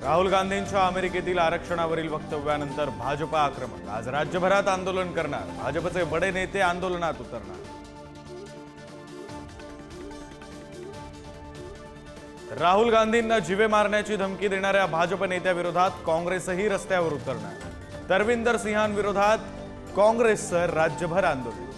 राहुल गांधींच्या अमेरिकेतील आरक्षणावरील वक्तव्यानंतर भाजप आक्रमक। आज राज्यभरात आंदोलन करणार। भाजपचे बडे नेते आंदोलनात उतरणार। राहुल गांधींना जीवे मारण्याची धमकी देणाऱ्या भाजप नेत्याविरोधात काँग्रेसही रस्त्यावर उतरणार। तरविंदर सिंहांविरोधात काँग्रेसचं राज्यभर आंदोलन।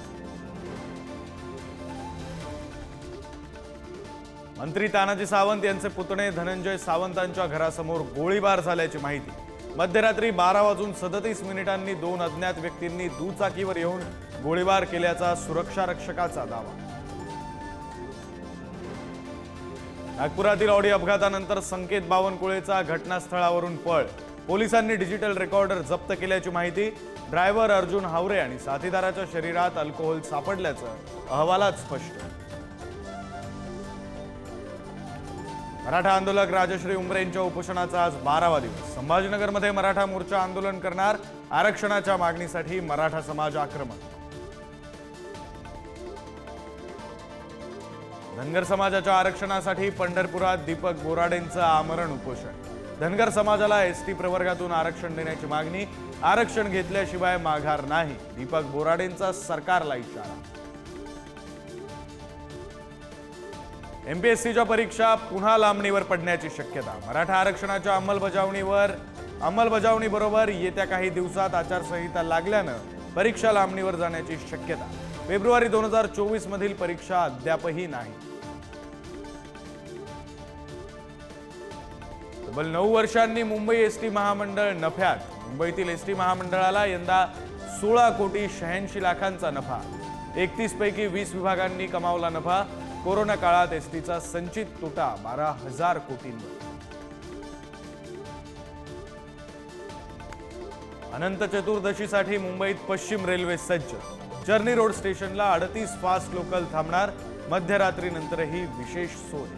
मंत्री तानाजी सावंत यांचे पुतणे धनंजय सावंतांच्या घरासमोर गोळीबार झाल्याची माहिती। मध्यरात्री 12:37 दोन अज्ञात व्यक्तींनी दुचाकीवर येऊन गोळीबार केल्याचा सुरक्षा रक्षकाचा दावा। नागपुरातील ऑडी अपघातानंतर संकेत बावनकुळेचा घटनास्थळावरून पळ। पोलिसांनी डिजिटल रेकॉर्डर जप्त केल्याची माहिती। ड्रायव्हर अर्जुन हावरे आणि साथीदाराच्या शरीरात अल्कोहोल सापडल्याचं अहवालात स्पष्ट। मराठा आंदोलक राजश्री उमरेंच्या उपोषणाचा आज 12वा दिवस। संभाजीनगरमध्ये मराठा मोर्चा आंदोलन करणार। आरक्षणाच्या मागणीसाठी मराठा समाज आक्रमक। धनगर समाजाच्या आरक्षणासाठी पंढरपुरात दीपक बोराडेंचं आमरण उपोषण। धनगर समाजाला एसटी प्रवर्गातून आरक्षण देण्याची मागणी। आरक्षण घेतल्याशिवाय माघार नाही, दीपक बोराडेंचा सरकारला इशारा। एमपीएससीच्या परीक्षा पुन्हा लांबणीवर पडण्याची शक्यता। मराठा आरक्षणाच्या अंमलबजावणीबरोबर येत्या काही दिवसात आचारसंहिता लागल्यानं परीक्षा लांबणीवर जाण्याची शक्यता। फेब्रुवारी 2024 मधील परीक्षा अद्यापही नाही। तब्बल 9 वर्षांनी मुंबई एसटी महामंडळ नफ्यात। मुंबईतील एसटी महामंडळाला यंदा 16,86 लाखांचा नफा। 31 पैकी 20 विभागांनी कमावला नफा। कोरोना काळात एसटीचा संचित तोटा 12,000 कोटींवर। अनंत चतुर्दशीसाठी मुंबईत पश्चिम रेल्वे सज्ज। चर्नी रोड स्टेशनला 38 फास्ट लोकल थांबणार। मध्यरात्रीनंतरही विशेष सोय।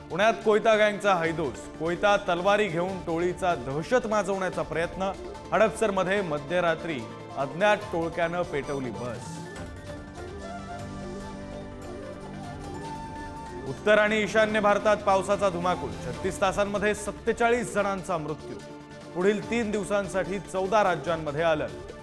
पुण्यात कोयता गँगचा हैदोस। कोयता तलवारी घेऊन टोळीचा दहशत माजवण्याचा प्रयत्न। हडपसरमध्ये मध्यरात्री अज्ञात टोळक्यानं पेटवली बस। उत्तर आणि ईशान्य भारतात पावसाचा धुमाकूळ। 36 तासांमध्ये 47 जणांचा मृत्यू। पुढील 3 दिवसांसाठी 14 राज्यांमध्ये अलर्ट।